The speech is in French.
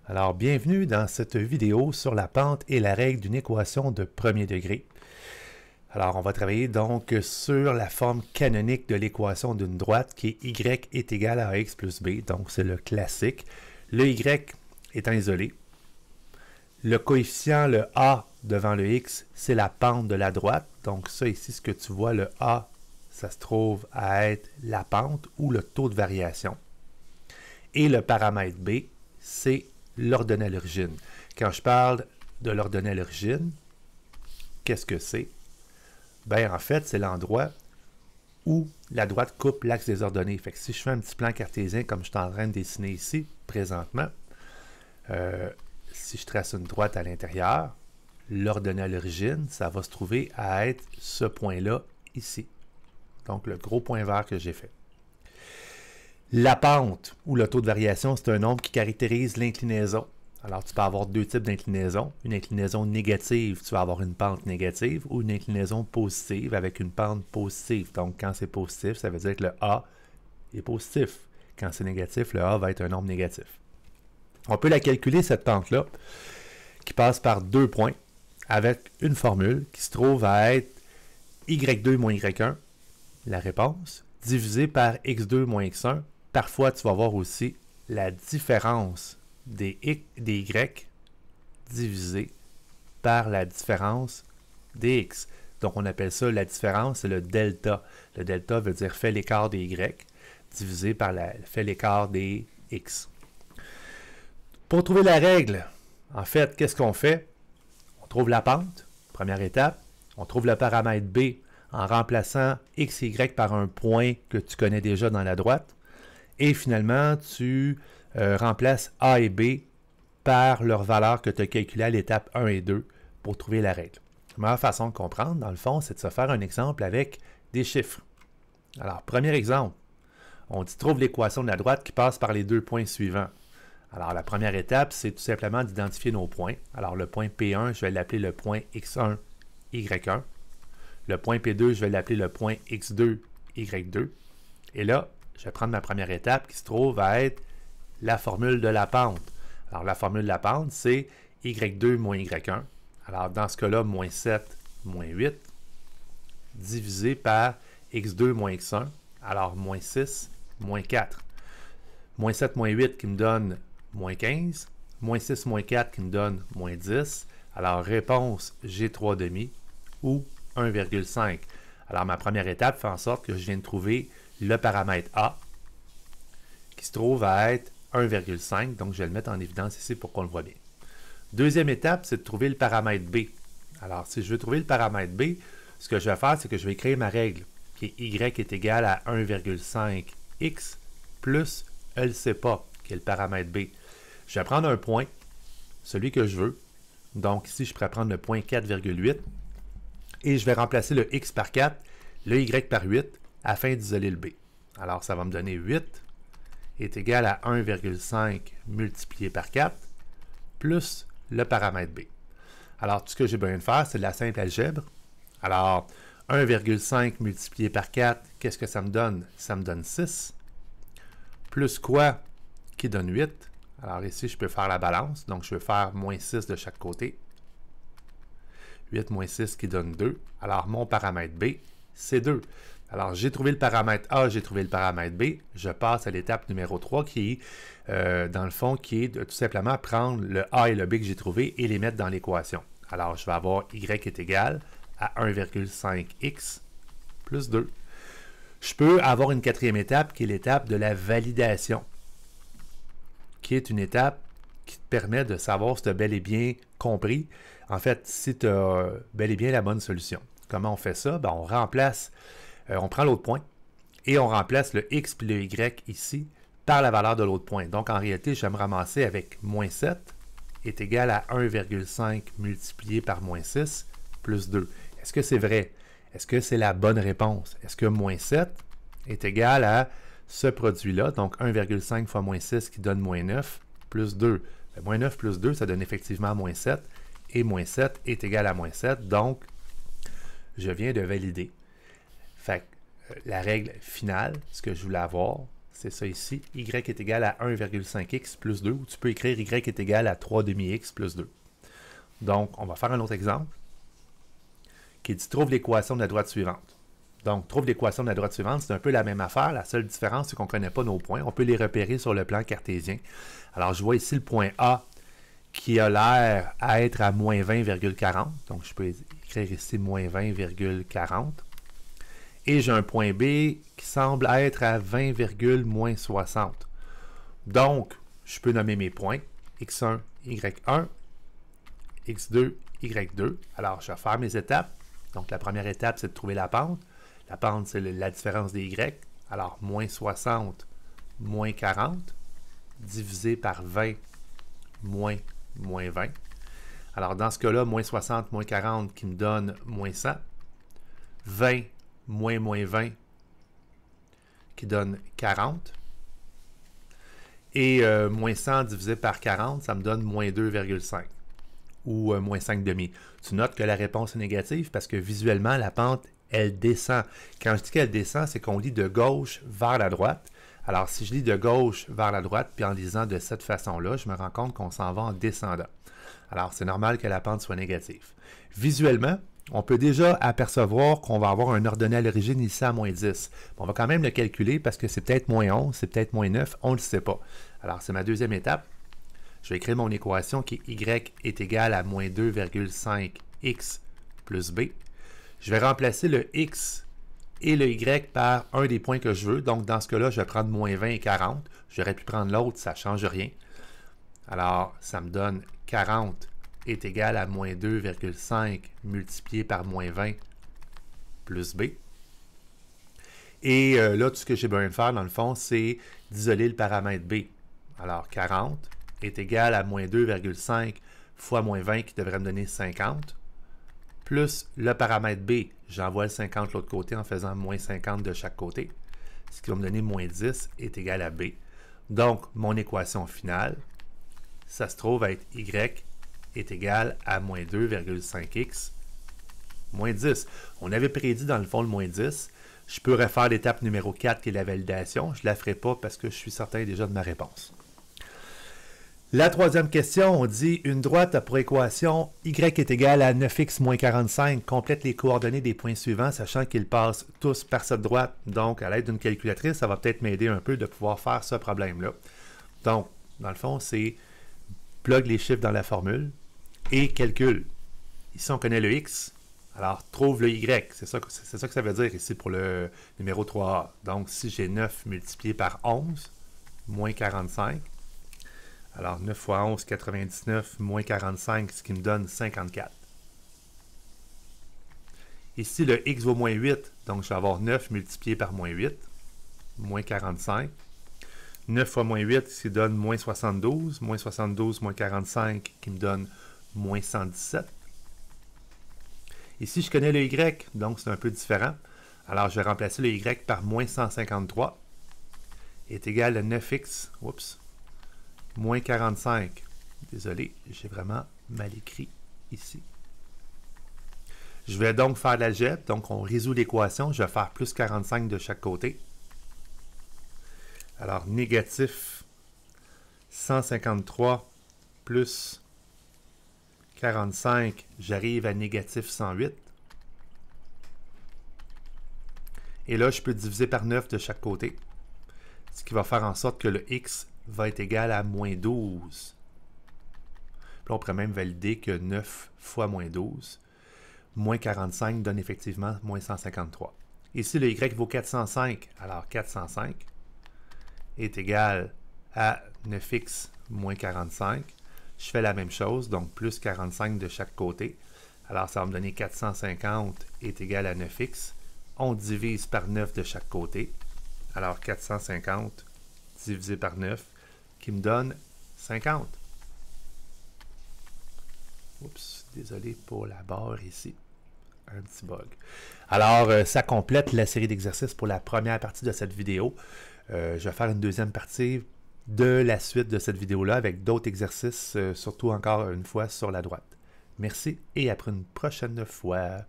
Alors, bienvenue dans cette vidéo sur la pente et la règle d'une équation de premier degré. Alors, on va travailler donc sur la forme canonique de l'équation d'une droite qui est y est égal à ax plus b. Donc, c'est le classique. Le y étant isolé. Le coefficient, le a devant le x, c'est la pente de la droite. Donc, ça ici, ce que tu vois, le a, ça se trouve à être la pente ou le taux de variation. Et le paramètre b, c'est l'ordonnée à l'origine. Quand je parle de l'ordonnée à l'origine, qu'est-ce que c'est? Ben, en fait, c'est l'endroit où la droite coupe l'axe des ordonnées. Fait que si je fais un petit plan cartésien comme je suis en train de dessiner ici, présentement, si je trace une droite à l'intérieur, l'ordonnée à l'origine, ça va se trouver à être ce point-là, ici. Donc, le gros point vert que j'ai fait. La pente, ou le taux de variation, c'est un nombre qui caractérise l'inclinaison. Alors, tu peux avoir deux types d'inclinaison. Une inclinaison négative, tu vas avoir une pente négative, ou une inclinaison positive avec une pente positive. Donc, quand c'est positif, ça veut dire que le A est positif. Quand c'est négatif, le A va être un nombre négatif. On peut la calculer, cette pente-là, qui passe par deux points, avec une formule qui se trouve à être y2 moins y1, la réponse, divisé par x2 moins x1. Parfois, tu vas voir aussi la différence des y divisé par la différence des x. Donc, on appelle ça la différence, c'est le delta. Le delta veut dire fait l'écart des y divisé par fait l'écart des x. Pour trouver la règle, en fait, qu'est-ce qu'on fait? On trouve la pente, première étape. On trouve le paramètre b en remplaçant x et y par un point que tu connais déjà dans la droite. Et finalement, tu remplaces A et B par leurs valeurs que tu as calculées à l'étape 1 et 2 pour trouver la règle. La meilleure façon de comprendre, dans le fond, c'est de se faire un exemple avec des chiffres. Alors, premier exemple, on dit trouve l'équation de la droite qui passe par les deux points suivants. Alors, la première étape, c'est tout simplement d'identifier nos points. Alors, le point P1, je vais l'appeler le point X1, Y1. Le point P2, je vais l'appeler le point X2, Y2. Et là, je vais prendre ma première étape qui se trouve à être la formule de la pente. Alors, la formule de la pente, c'est y2 moins y1. Alors, dans ce cas-là, moins 7 moins 8 divisé par x2 moins x1. Alors, moins 6 moins 4. Moins 7 moins 8 qui me donne moins 15. Moins 6 moins 4 qui me donne moins 10. Alors, réponse G3 demi ou 1,5. Alors, ma première étape fait en sorte que je viens de trouver le paramètre A, qui se trouve à être 1,5. Donc, je vais le mettre en évidence ici pour qu'on le voit bien. Deuxième étape, c'est de trouver le paramètre B. Alors, si je veux trouver le paramètre B, ce que je vais faire, c'est que je vais créer ma règle, qui est y est égal à 1,5x plus elle ne sait pas, qui est le paramètre B. Je vais prendre un point, celui que je veux. Donc, ici, je pourrais prendre le point 4,8 et je vais remplacer le x par 4, le y par 8, afin d'isoler le b. Alors, ça va me donner 8 est égal à 1,5 multiplié par 4 plus le paramètre b. Alors, tout ce que j'ai besoin de faire, c'est de la simple algèbre. Alors, 1,5 multiplié par 4, qu'est-ce que ça me donne? Ça me donne 6. Plus quoi qui donne 8? Alors ici, je peux faire la balance. Donc, je vais faire moins 6 de chaque côté. 8 moins 6 qui donne 2. Alors, mon paramètre b, c'est 2. Alors, j'ai trouvé le paramètre A, j'ai trouvé le paramètre B. Je passe à l'étape numéro 3 qui est, dans le fond, qui est de tout simplement prendre le A et le B que j'ai trouvé et les mettre dans l'équation. Alors, je vais avoir y est égal à 1,5x plus 2. Je peux avoir une quatrième étape qui est l'étape de la validation, qui est une étape qui te permet de savoir si tu as bel et bien compris, en fait, si tu as bel et bien la bonne solution. Comment on fait ça? Ben, on remplace, on prend l'autre point et on remplace le x puis le y ici par la valeur de l'autre point. Donc, en réalité, je vais me ramasser avec moins 7 est égal à 1,5 multiplié par moins 6 plus 2. Est-ce que c'est vrai? Est-ce que c'est la bonne réponse? Est-ce que moins 7 est égal à ce produit-là, donc 1,5 fois moins 6 qui donne moins 9 plus 2? Bien, moins 9 plus 2, ça donne effectivement moins 7, et moins 7 est égal à moins 7, donc je viens de valider. Fait que, la règle finale, ce que je voulais avoir, c'est ça ici. Y est égal à 1,5x plus 2, ou tu peux écrire Y est égal à 3 demi-x plus 2. Donc, on va faire un autre exemple qui dit trouve l'équation de la droite suivante. Donc, trouve l'équation de la droite suivante, c'est un peu la même affaire. La seule différence, c'est qu'on ne connaît pas nos points. On peut les repérer sur le plan cartésien. Alors, je vois ici le point A qui a l'air à être à moins 20,40. Donc, je peux écrire ici moins 20,40. Et j'ai un point B qui semble être à 20,60. Donc, je peux nommer mes points. X1, Y1, X2, Y2. Alors, je vais faire mes étapes. Donc, la première étape, c'est de trouver la pente. La pente, c'est la différence des Y. Alors, moins 60, moins 40, divisé par 20, moins 20. Alors, dans ce cas-là, moins 60, moins 40 qui me donne moins 100. 20, moins 20 qui donne 40. Et moins 100 divisé par 40, ça me donne moins 2,5 ou moins 5,5. Tu notes que la réponse est négative parce que visuellement, la pente, elle descend. Quand je dis qu'elle descend, c'est qu'on lit de gauche vers la droite. Alors, si je lis de gauche vers la droite, puis en lisant de cette façon-là, je me rends compte qu'on s'en va en descendant. Alors, c'est normal que la pente soit négative. Visuellement, on peut déjà apercevoir qu'on va avoir un ordonnée à l'origine ici à moins 10. On va quand même le calculer parce que c'est peut-être moins 11, c'est peut-être moins 9, on ne le sait pas. Alors, c'est ma deuxième étape. Je vais écrire mon équation qui est Y est égal à moins 2,5x plus B. Je vais remplacer le X et le Y par un des points que je veux. Donc, dans ce cas-là, je vais prendre moins 20 et 40. J'aurais pu prendre l'autre, ça ne change rien. Alors, ça me donne 40 est égal à moins 2,5 multiplié par moins 20 plus B. Et là, tout ce que j'ai besoin de faire, dans le fond, c'est d'isoler le paramètre B. Alors, 40 est égal à moins 2,5 fois moins 20 qui devrait me donner 50. Plus le paramètre B, j'envoie le 50 de l'autre côté en faisant moins 50 de chaque côté. Ce qui va me donner moins 10 est égal à B. Donc, mon équation finale, ça se trouve à être Y est égal à moins 2,5x moins 10. On avait prédit dans le fond le moins 10. Je peux refaire l'étape numéro 4 qui est la validation. Je ne la ferai pas parce que je suis certain déjà de ma réponse. La troisième question, on dit une droite a pour équation Y est égal à 9x moins 45. Complète les coordonnées des points suivants, sachant qu'ils passent tous par cette droite. Donc, à l'aide d'une calculatrice, ça va peut-être m'aider un peu de pouvoir faire ce problème-là. Donc, dans le fond, c'est plug les chiffres dans la formule et calcule. Ici, on connaît le X. Alors, trouve le Y. C'est ça que ça veut dire ici pour le numéro 3A. Donc, si j'ai 9 multiplié par 11, moins 45, alors 9 fois 11, 99, moins 45, ce qui me donne 54. Ici, le X vaut moins 8, donc je vais avoir 9 multiplié par moins 8, moins 45. 9 fois moins 8, ce qui donne moins 72, moins 72, moins 45, qui me donne moins 117. Ici, je connais le Y, donc c'est un peu différent. Alors, je vais remplacer le Y par moins 153, est égal à 9x, oups, moins 45. Désolé, j'ai vraiment mal écrit ici. Je vais donc faire l'algèbre, donc on résout l'équation, je vais faire plus 45 de chaque côté. Alors, négatif 153 plus 45, j'arrive à négatif 108. Et là, je peux diviser par 9 de chaque côté, ce qui va faire en sorte que le X va être égal à moins 12. Puis là, on pourrait même valider que 9 fois moins 12, moins 45 donne effectivement moins 153. Ici, le Y vaut 405. Alors, 405 est égal à 9x moins 45. Je fais la même chose, donc plus 45 de chaque côté. Alors, ça va me donner 450 est égal à 9x. On divise par 9 de chaque côté. Alors, 450 divisé par 9, qui me donne 50. Oups, désolé pour la barre ici. Un petit bug. Alors, ça complète la série d'exercices pour la première partie de cette vidéo. Je vais faire une deuxième partie de la suite de cette vidéo-là avec d'autres exercices, surtout encore une fois sur la droite. Merci et à une prochaine fois.